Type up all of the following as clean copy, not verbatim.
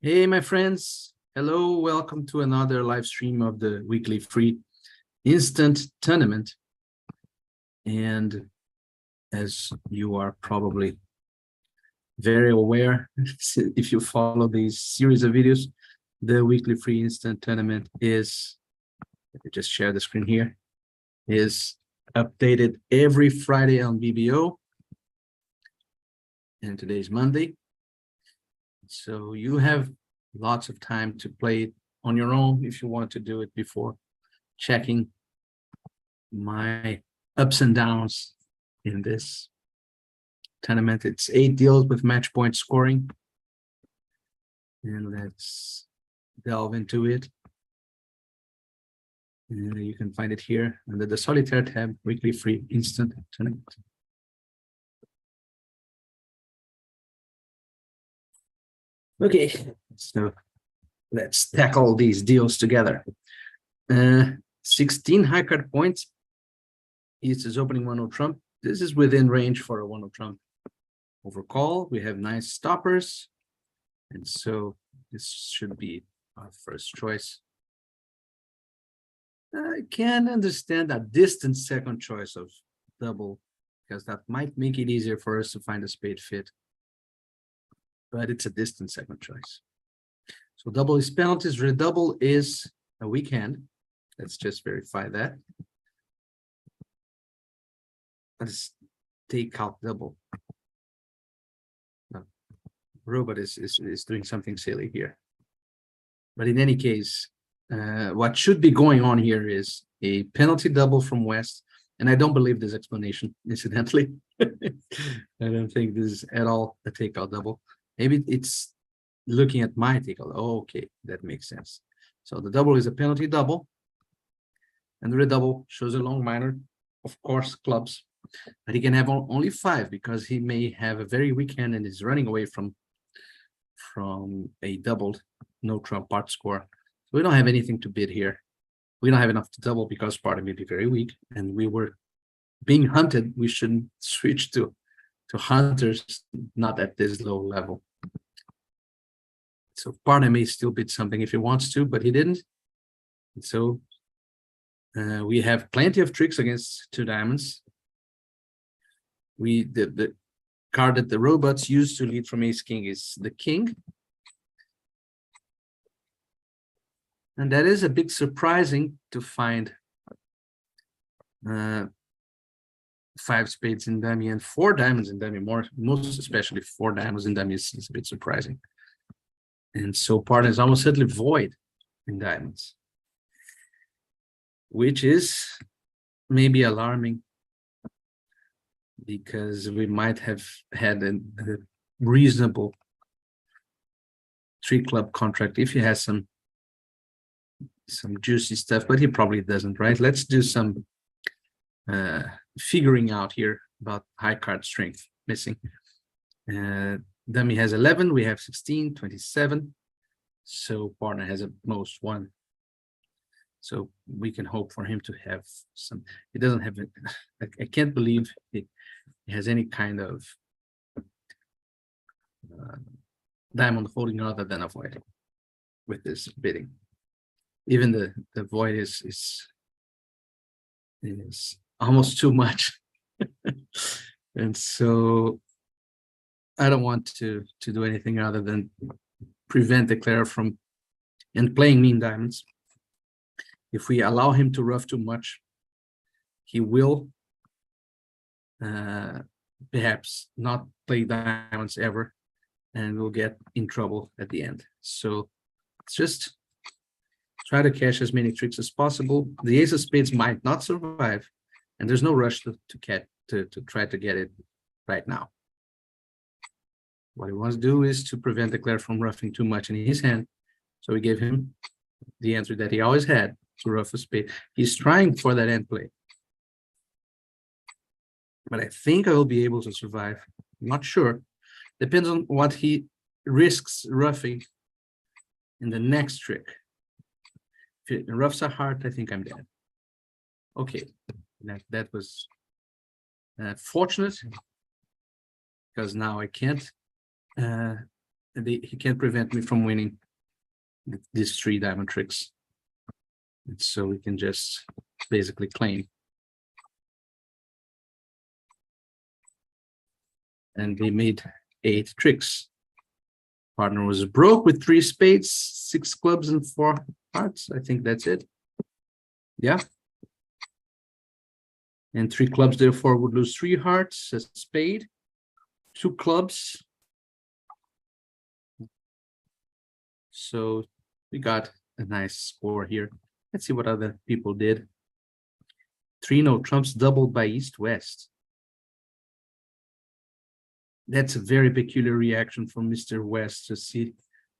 Hey, my friends. Hello, welcome to another live stream of the weekly free instant tournament. And as you are probably very aware, if you follow these series of videos, the weekly free instant tournament is, let me just share the screen here, is updated every Friday on BBO. And today's Monday. So you have lots of time to play it on your own if you want to do it before checking my ups and downs in this tournament. It's 8 deals with match point scoring. And let's delve into it. And you can find it here under the solitaire tab, weekly free instant tournament. Okay, so let's tackle these deals together. 16 high card points. East is opening 1-0 trump. This is within range for a 1-0 trump overcall. We have nice stoppers. And so this should be our first choice. I can understand a distant second choice of double, because that might make it easier for us to find a spade fit. But it's a distant second choice. So double is penalties, redouble is a weak hand. Let's just verify that. Let's take out double. No, robot is doing something silly here. But in any case, what should be going on here is a penalty double from West. And I don't believe this explanation, incidentally. I don't think this is at all a takeout double. Maybe it's looking at my takeout. Oh, okay, that makes sense. So the double is a penalty double. And the redouble shows a long minor, of course, clubs. But he can have only 5 because he may have a very weak hand and is running away from a doubled no trump part score. So we don't have anything to bid here. We don't have enough to double because part may be very weak, and we were being hunted. We shouldn't switch to hunters, not at this low level. So partner may still bid something if he wants to, but he didn't. And so we have plenty of tricks against 2 diamonds. The card that the robots use to lead from ace king is the king. And that is a bit surprising to find 5 spades in dummy and 4 diamonds in dummy. Most especially 4 diamonds in dummy is a bit surprising. And so partner is almost certainly void in diamonds, which is maybe alarming, because we might have had a reasonable 3-club contract if he has some juicy stuff, but he probably doesn't, right? Let's do some figuring out here about high card strength missing. Dummy has 11, we have 16, 27. So partner has at most 1. So we can hope for him to have some. He doesn't have it. I can't believe he has any kind of diamond holding other than a void with this bidding. Even the void is almost too much. And so I don't want to do anything other than prevent the Declare from and playing mean diamonds. If we allow him to rough too much, he will perhaps not play diamonds ever, and we'll get in trouble at the end. So let's just try to cash as many tricks as possible. The ace of spades might not survive, and there's no rush to try to get it right now. What he wants to do is to prevent the Declare from roughing too much in his hand. So we gave him the answer that he always had, to rough a spade. He's trying for that end play. But I think I will be able to survive. I'm not sure. Depends on what he risks roughing in the next trick. If it roughs a heart, I think I'm dead. Okay, that was fortunate, because now I can't And he can't prevent me from winning these 3 diamond tricks. And so we can just basically claim. And they made 8 tricks. Partner was broke with 3 spades, 6 clubs, and 4 hearts. I think that's it. Yeah. And 3 clubs, therefore, would lose 3 hearts, a spade, 2 clubs. So we got a nice score here. Let's see what other people did. 3 no trumps doubled by East-West. That's a very peculiar reaction from Mr. West to see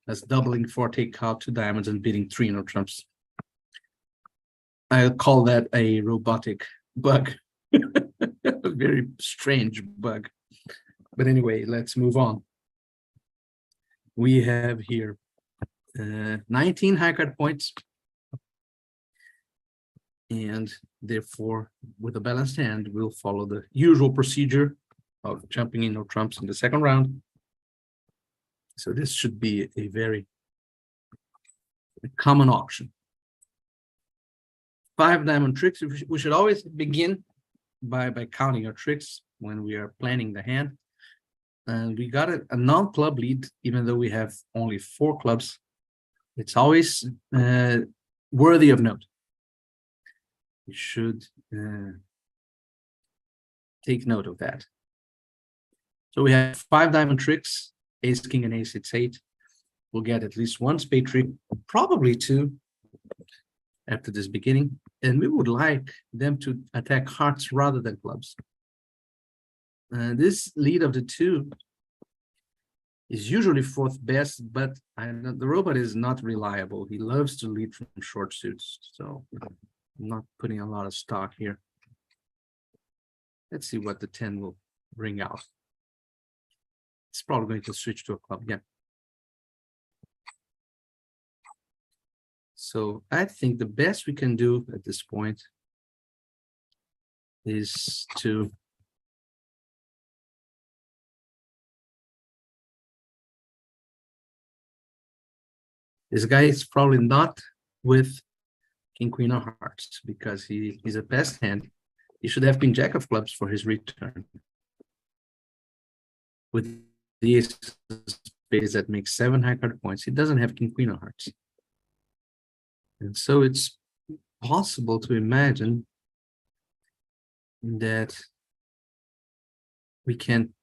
us doubling 4 takeout 2 diamonds and beating 3 no trumps. I'll call that a robotic bug. A very strange bug. But anyway, let's move on. We have here 19 high card points. And therefore, with a balanced hand, we'll follow the usual procedure of jumping in no trumps in the second round. So this should be a very common option. 5 diamond tricks. We should always begin by counting our tricks when we are planning the hand. And we got a non-club lead, even though we have only 4 clubs. It's always worthy of note. We should take note of that. So we have 5 diamond tricks, ace, king, and ace, it's 8. We'll get at least 1 spade trick, probably 2 after this beginning. And we would like them to attack hearts rather than clubs. This lead of the 2 is usually 4th best, but the robot is not reliable. He loves to lead from short suits, so I'm not putting a lot of stock here. Let's see what the 10 will bring out. It's probably going to switch to a club, yeah. So I think the best we can do at this point is to this guy is probably not with king, queen, or hearts because he's a best hand. He should have been jack of clubs for his return. With the ace of spades that makes 7 high card points, he doesn't have king, queen, or hearts. And so it's possible to imagine that we can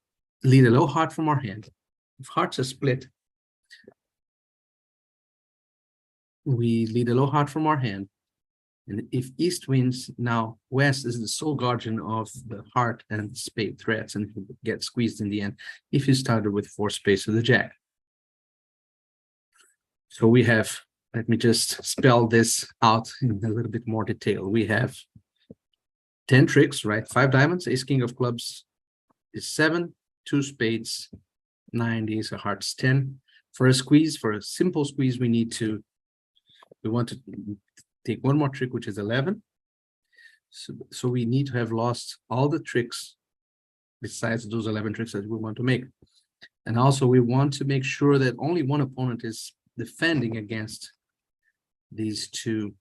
lead a low heart from our hand. If hearts are split, we lead a low heart from our hand. And if East wins, now West is the sole guardian of the heart and spade threats, and he gets squeezed in the end if he started with 4 spades to the jack. So we have, let me just spell this out in a little bit more detail. We have 10 tricks, right? 5 diamonds, ace, king of clubs is 7, 2 spades, 9, ace of hearts, 10. For a squeeze, for a simple squeeze, we want to take 1 more trick, which is 11. So we need to have lost all the tricks besides those 11 tricks that we want to make. And also we want to make sure that only one opponent is defending against these 2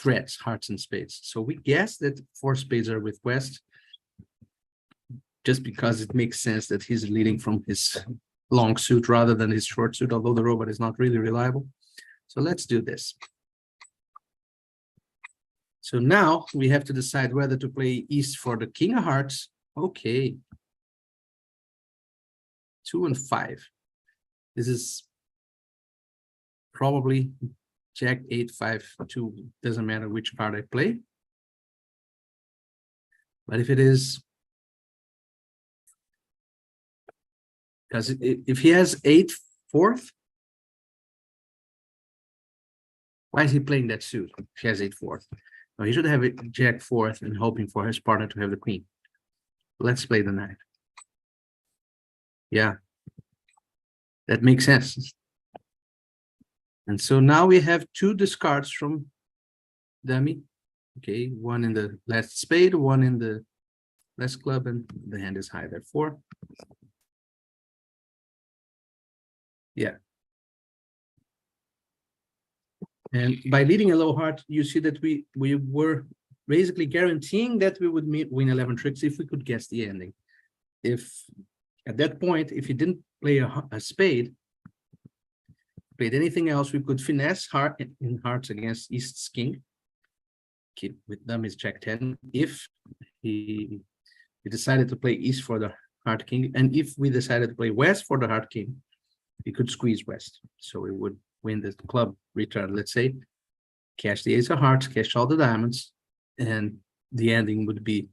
threats, hearts and spades. So we guess that 4 spades are with West, just because it makes sense that he's leading from his long suit rather than his short suit, although the robot is not really reliable. So let's do this. So now we have to decide whether to play East for the king of hearts. Okay. 2 and 5. This is probably jack 8, 5, 2. Doesn't matter which card I play. But if it is, because if he has 8, 4th, why is he playing that suit if he has 8, 4th? No, he should have a jack 4th and hoping for his partner to have the queen. Let's play the knight. Yeah, that makes sense. And so now we have 2 discards from dummy. Okay, 1 in the last spade, 1 in the last club, and the hand is high, therefore. Yeah. And by leading a low heart, you see that we were basically guaranteeing that we would win 11 tricks if we could guess the ending. If at that point, if he didn't play a spade, played anything else, we could finesse heart in hearts against East's king. Keep with dummies Jack 10. If he decided to play East for the heart king, and if we decided to play West for the heart king, we could squeeze West. So we would win the club return, let's say, cash the ace of hearts, cash all the diamonds, and the ending would be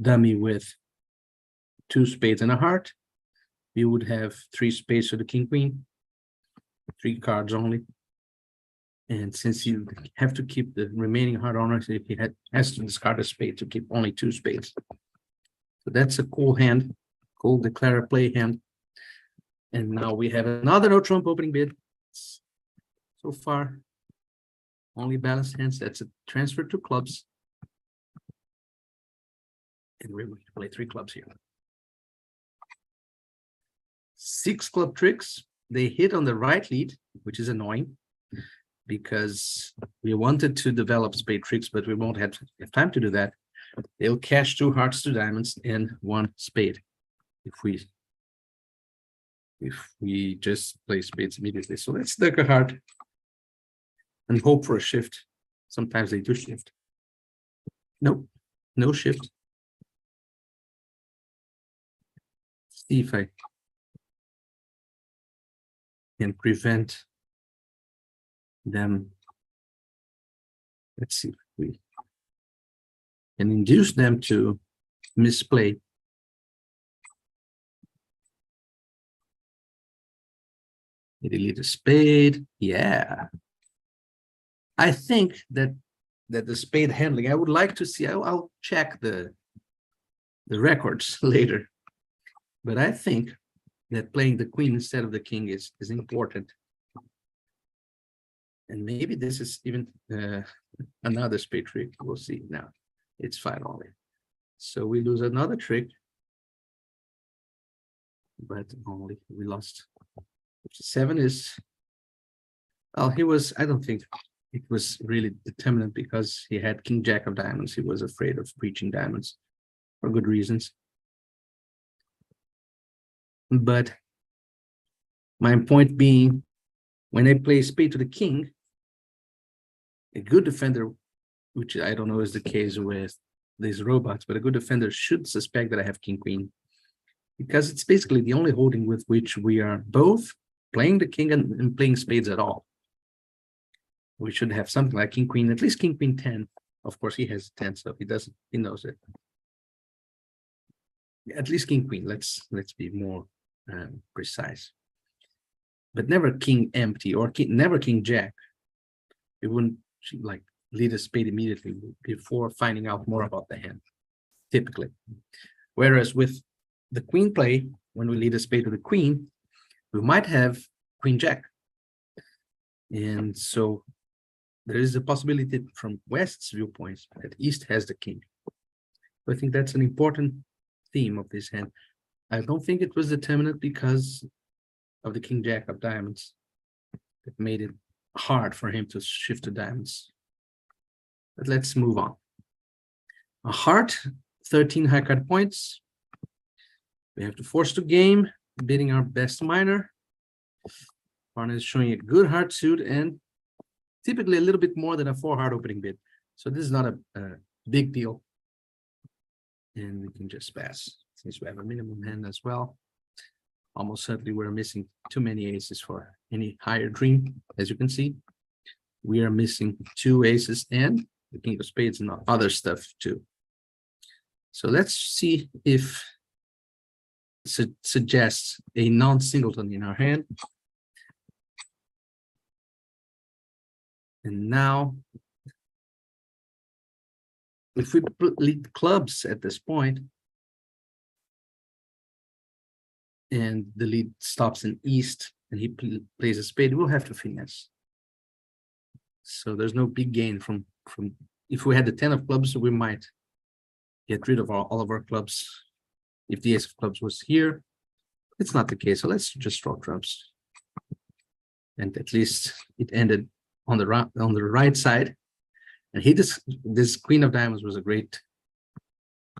dummy with 2 spades and a heart. We would have 3 spades to the king queen, 3 cards only. And since you have to keep the remaining heart honors, if he has to discard a spade to keep only 2 spades. So that's a cool hand, cool declare play hand. And now we have another no trump opening bid. So far, only balanced hands. That's a transfer to clubs. And we're going to play 3 clubs here. 6 club tricks. They hit on the right lead, which is annoying because we wanted to develop spade tricks, but we won't have time to do that. They'll cash 2 hearts, 2 diamonds, and 1 spade if we just play spades immediately. So let's duck a heart and hope for a shift. Sometimes they do shift. Nope, no shift. See if I can prevent them. Let's see if we can induce them to misplay. Delete a spade. Yeah. I think that the spade handling, I would like to see, I'll check the records later. But I think that playing the queen instead of the king is important. And maybe this is even another spade trick. We'll see now. It's 5 only. So we lose another trick. But only we lost. 7 is, well, he was, I don't think it was really determinant because he had king jack of diamonds. He was afraid of breaching diamonds for good reasons. But my point being, when I play spade to the king, a good defender, which I don't know is the case with these robots, but a good defender should suspect that I have king queen, because it's basically the only holding with which we are both playing the king and playing spades at all. We should have something like king queen, at least king queen 10. Of course, he has 10, so he knows it. At least king queen. Let's be more precise. But never king empty or never king jack. We wouldn't like lead a spade immediately before finding out more about the hand, typically. Whereas with the queen play, when we lead a spade to the queen, we might have queen jack. And so there is a possibility from West's viewpoint that East has the king. So I think that's an important theme of this hand. I don't think it was determinant because of the king jack of diamonds. It made it hard for him to shift to diamonds. But let's move on. A heart, 13 high card points. We have to force to game, bidding our best minor. Partner is showing a good heart suit and typically a little bit more than a 4 heart opening bid. So this is not a big deal. And we can just pass since we have a minimum hand as well. Almost certainly we're missing too many aces for any higher dream. As you can see, we are missing 2 aces and the king of spades and other stuff too. So let's see if it suggests a non-singleton in our hand. And now, if we lead clubs at this point, and the lead stops in East, and he plays a spade, we'll have to finesse. So there's no big gain from if we had the 10 of clubs, we might get rid of all of our clubs. If the ace of clubs was here, it's not the case. So let's just draw trumps. and at least it ended on the right side. And this Queen of Diamonds was a great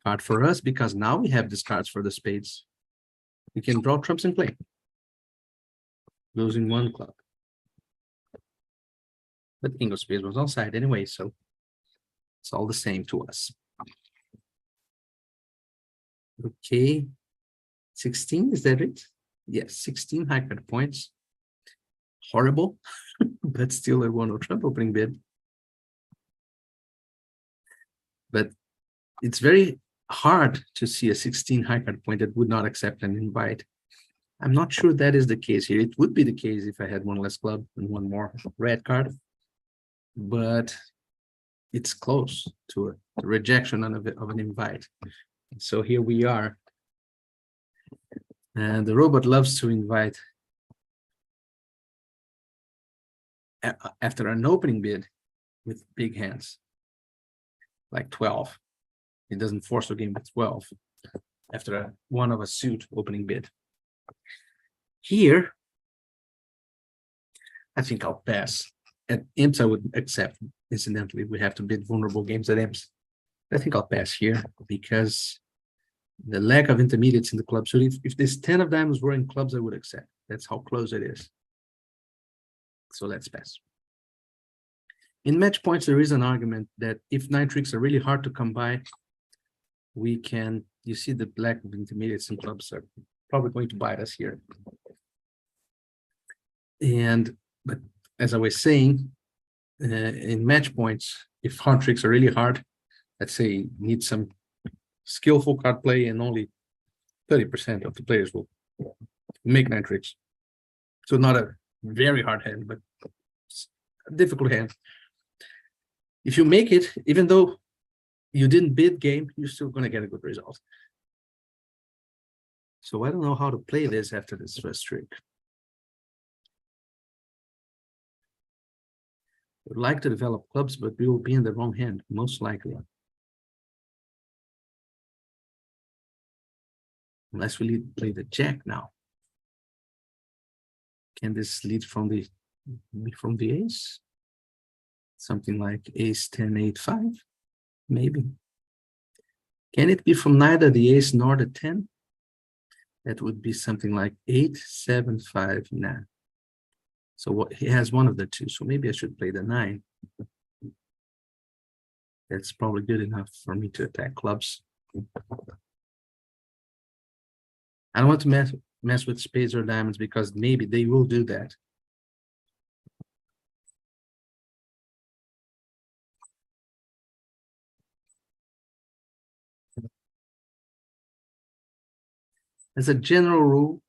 card for us because now we have these cards for the spades. We can draw trumps and play, losing one club. But King of Spades was outside anyway, so it's all the same to us. Okay, 16, is that it? Yes, 16 high card points. Horrible, but still a 1-0 trump opening bid. But it's very hard to see a 16 high card point that would not accept an invite. I'm not sure that is the case here. It would be the case if I had one less club and one more red card, but it's close to a rejection of an invite. So here we are. And the robot loves to invite after an opening bid with big hands, like 12. It doesn't force the game with 12 after one of a suit opening bid. Here, I think I'll pass. At imps, I would accept. Incidentally, we have to bid vulnerable games at imps. I think I'll pass here because the lack of intermediates in the club. So if this 10 of diamonds were in clubs, I would accept. That's how close it is. So let's pass. In match points, there is an argument that if 9 tricks are really hard to come by, we can, you see the lack of intermediates in clubs are probably going to bite us here. But as I was saying, in match points, if hard tricks are really hard, let's say need some skillful card play and only 30% of the players will make 9 tricks. So not a very hard hand, but a difficult hand. If you make it, even though you didn't bid game, you're still going to get a good result. So I don't know how to play this after this first trick. I would like to develop clubs, but we will be in the wrong hand, most likely. Unless we play the jack now. Can this lead from the ace? Something like ace 10, 8, 5, maybe. Can it be from neither the ace nor the 10? That would be something like 8, 7, 5, 9. So what, he has one of the two, so maybe I should play the 9. That's probably good enough for me to attack clubs. I don't want to mess with spades or diamonds because maybe they will do that. As a general rule,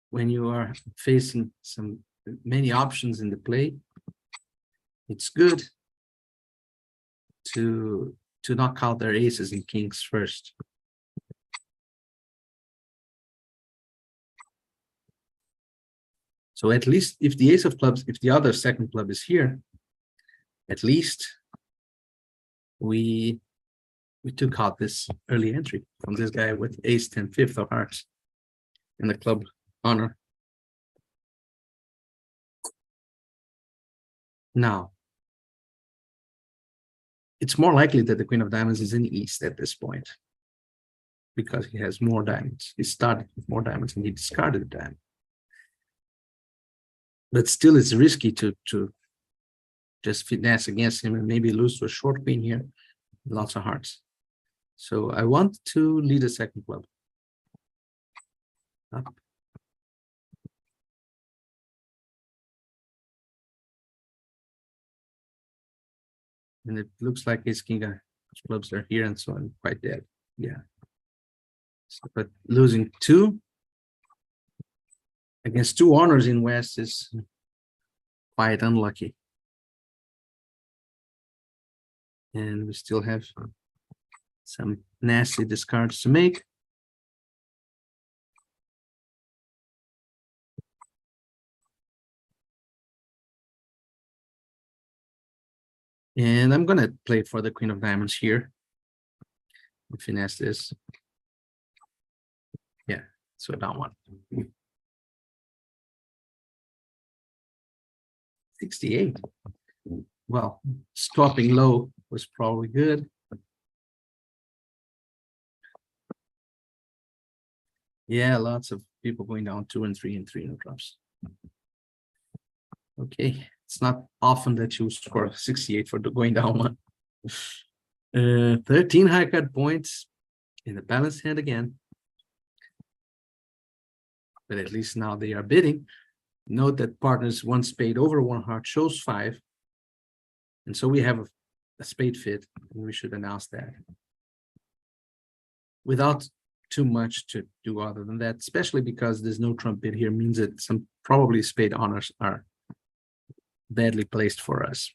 when you are facing many options in the play, it's good to knock out their aces and kings first. So at least if the ace of clubs, if the other second club is here, at least we took out this early entry from this guy with ace 10 fifth of hearts in the club honor. Now, it's more likely that the queen of diamonds is in east at this point because he has more diamonds. He started with more diamonds and he discarded the diamond. But still, it's risky to just finesse against him and maybe lose to a short queen here. Lots of hearts. So I want to lead a second club. Up. And it looks like his king clubs are here, and so I'm quite dead. Yeah. So, but losing 2 against 2 honors in West is quite unlucky. And we still have some nasty discards to make. And I'm going to play for the queen of diamonds here. Finesse this. Yeah, so that one. 68. Well, stopping low was probably good. Yeah, lots of people going down 2 and 3 and 3 no drops. Okay, it's not often that you score 68 for going down one. 13 high card points in the balanced hand again. But at least now they are bidding. Note that partners one spade over one heart shows 5. And so we have a spade fit, and we should announce that. Without too much to do other than that, especially because there's no trump bid here, means that some probably spade honors are badly placed for us.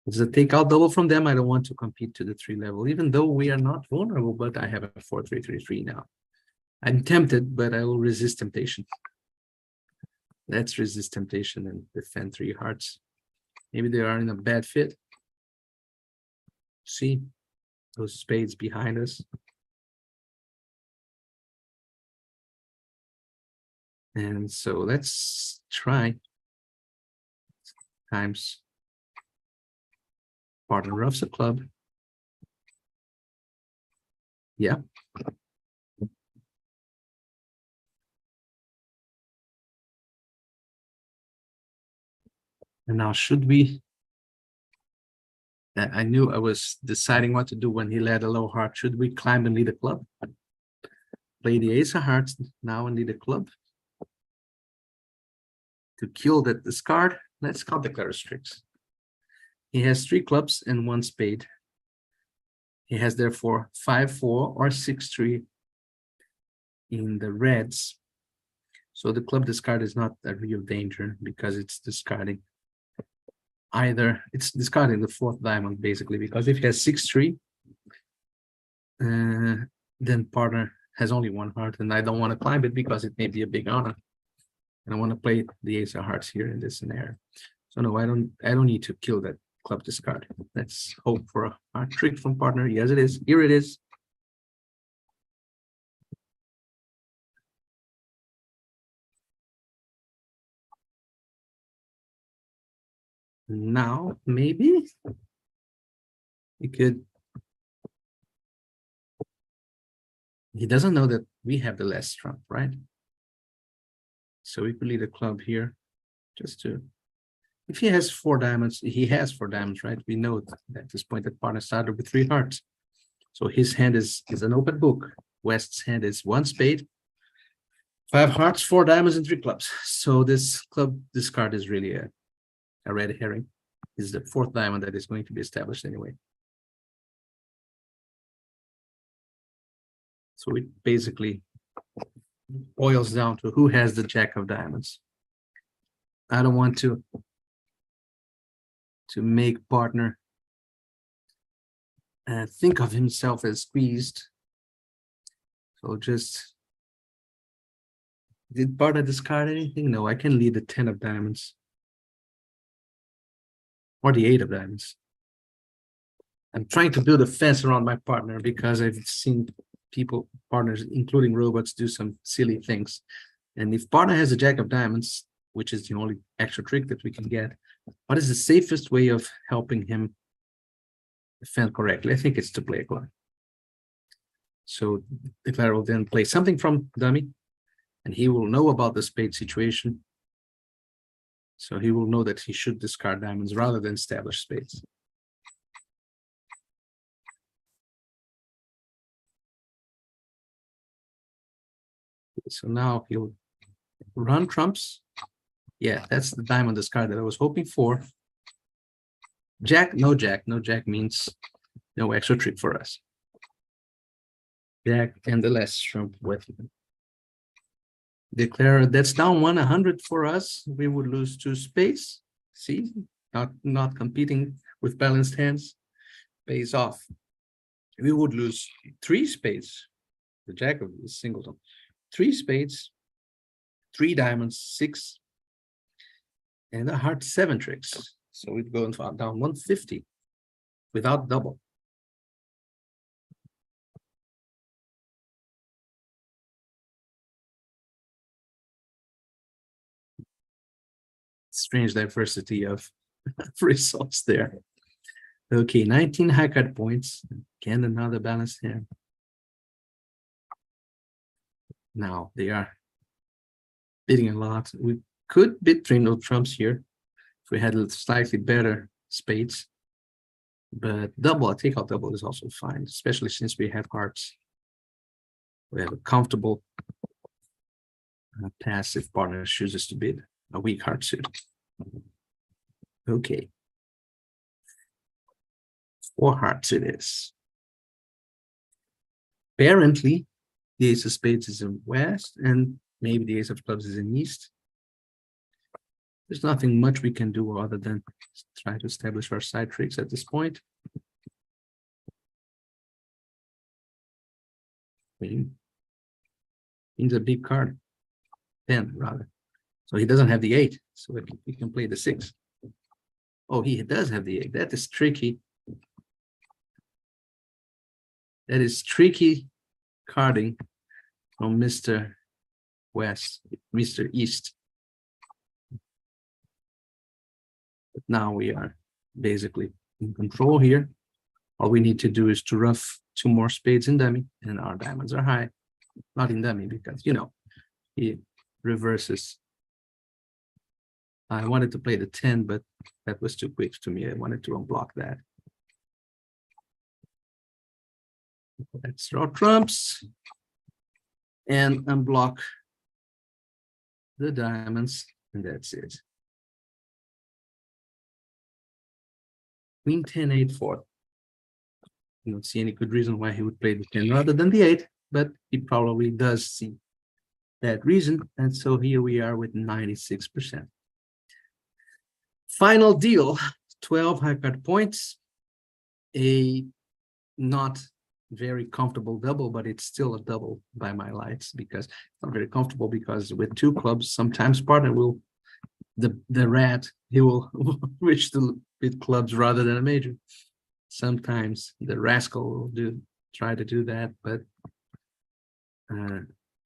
It's a takeout double from them. I don't want to compete to the 3 level, even though we are not vulnerable, but I have a 4-3-3-3 now. I'm tempted, but I will resist temptation. Let's resist temptation and defend 3 hearts. Maybe they are in a bad fit. See those spades behind us. And so let's try times partner roughs a club. Yeah. And now should we? I knew I was deciding what to do when he led a low heart. Should we climb and lead a club? Play the ace of hearts now and lead a club. To kill that discard, let's count the declare tricks. He has 3 clubs and 1 spade. He has therefore 5-4 or 6-3 in the reds. So the club discard is not a real danger because it's discarding either, it's discarding the 4th diamond basically, because if he has 6-3, then partner has only 1 heart, and I don't want to climb it because it may be a big honor. And I want to play the ace of hearts here in this scenario. So no, I don't need to kill that club discard. Let's hope for a heart trick from partner. Yes, it is. Here it is. Now, maybe we could. He doesn't know that we have the last trump, right? So we could lead a club here just to. If he has 4 diamonds, he has 4 diamonds, right? We know at this point that partner started with 3 hearts. So his hand is an open book. West's hand is 1 spade, 5 hearts, 4 diamonds, and 3 clubs. So this club discard is really a red herring. Is the 4th diamond that is going to be established anyway. So it basically boils down to who has the jack of diamonds. I don't want to make partner think of himself as squeezed. So just, did partner discard anything? No, I can lead the 10 of diamonds. Or the 8 of diamonds. I'm trying to build a fence around my partner because I've seen people, partners, including robots, do some silly things. And if partner has a jack of diamonds, which is the only extra trick that we can get, what is the safest way of helping him defend correctly? I think it's to play a club. So declare will then play something from dummy, and he will know about the spade situation. So he will know that he should discard diamonds rather than establish spades. So now he'll run trumps. Yeah, that's the diamond discard that I was hoping for. Jack, no jack. No jack means no extra trick for us. Jack and the last trump with him. Declare that's down 100 for us. We would lose 2 spades. See, not competing with balanced hands pays off. We would lose 3 spades. The jack of the singleton. 3 spades, 3 diamonds, 6, and a heart 7 tricks. So we'd go down 150 without double. strange diversity of results there. Okay, 19 high cut points. Again, another balanced hand. Now they are bidding a lot. We could bid three no trumps here if we had slightly better spades. But double, a takeout double is also fine, especially since we have hearts. We have a comfortable pass if partner chooses to bid a weak heart suit. Okay. 4 hearts it is. Apparently, the ace of spades is in west, and maybe the ace of clubs is in east. There's nothing much we can do other than try to establish our side tricks at this point. Queen's a big card. 10 rather. So he doesn't have the 8, so he can play the 6. Oh, he does have the 8. That is tricky. That is tricky carding from Mr. West, Mr. East. But now we are basically in control here. All we need to do is to rough 2 more spades in dummy, and our diamonds are high. Not in dummy because, you know, he reverses. I wanted to play the 10, but that was too quick to me. I wanted to unblock that. Let's draw trumps and unblock the diamonds, and that's it. Queen 10, 8, 4. I don't see any good reason why he would play the 10 rather than the 8, but he probably does see that reason. And so here we are with 96%. Final deal, 12 high card points, a not very comfortable double, but it's still a double by my lights because it's not very comfortable because with 2 clubs, sometimes partner will, the rat, he will wish to bid clubs rather than a major. Sometimes the rascal will try to do that, but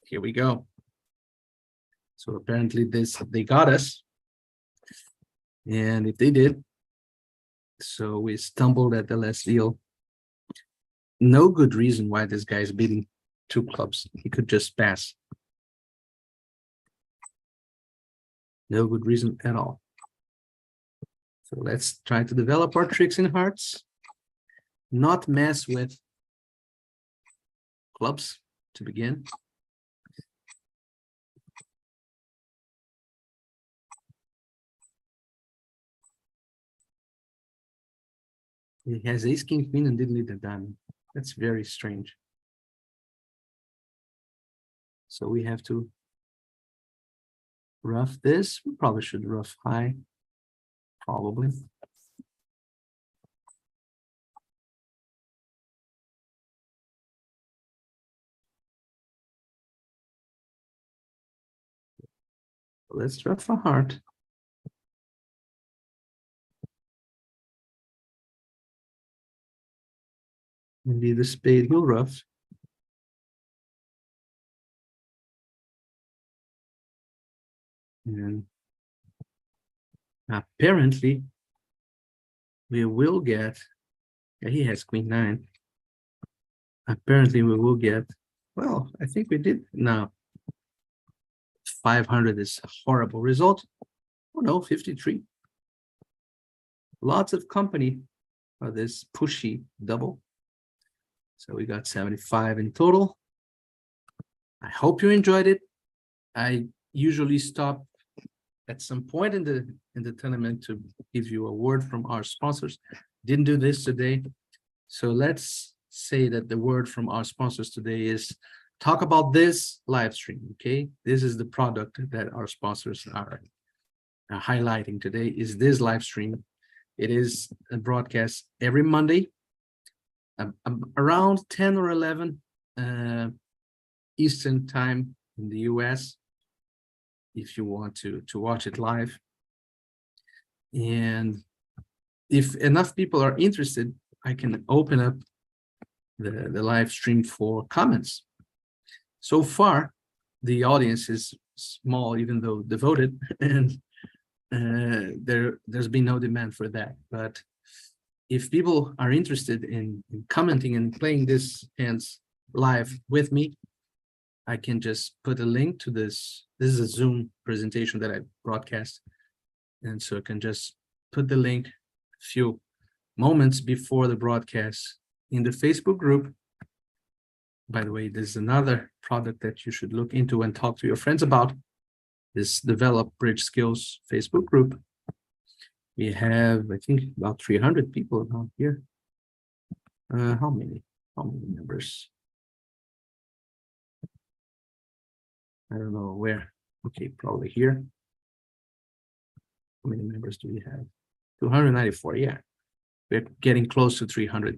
here we go. So apparently they got us. And if they did, so we stumbled at the last deal. No good reason why this guy is bidding 2 clubs. He could just pass. No good reason at all. So let's try to develop our tricks in hearts. Not mess with clubs to begin. He has ace, king, queen, and didn't leave the diamond. That's very strange. So we have to rough this. We probably should rough high. Probably. Let's rough a heart. Maybe the spade will rough. And apparently we will get, yeah, he has queen 9. Apparently we will get, well, I think we did. Now 500 is a horrible result. Oh no, 53. Lots of company for this pushy double. So we got 75 in total. I hope you enjoyed it. I usually stop at some point in the tournament to give you a word from our sponsors. Didn't do this today. So let's say that the word from our sponsors today is talk about this live stream. Okay, this is the product that our sponsors are highlighting today, is this live stream. It is a broadcast every Monday around 10 or 11 Eastern time in the US, if you want to watch it live. And if enough people are interested, I can open up the live stream for comments. So far, the audience is small, even though devoted, and there's been no demand for that. But if people are interested in commenting and playing this hands live with me, I can just put a link to this. This is a Zoom presentation that I broadcast. And so I can just put the link a few moments before the broadcast in the Facebook group. By the way, there's another product that you should look into and talk to your friends about. This Develop Bridge Skills Facebook group. We have, I think, about 300 people now here. How many members? I don't know where. Okay, probably here. How many members do we have? 294. Yeah, we're getting close to 300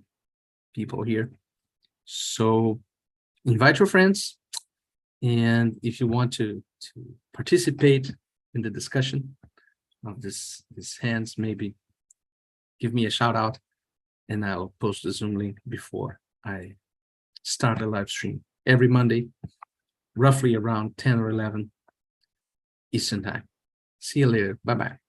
people here. So invite your friends. And if you want to participate in the discussion of this hands, maybe give me a shout out and I'll post the Zoom link before I start a live stream every Monday, roughly around 10 or 11 Eastern time. See you later. Bye-bye.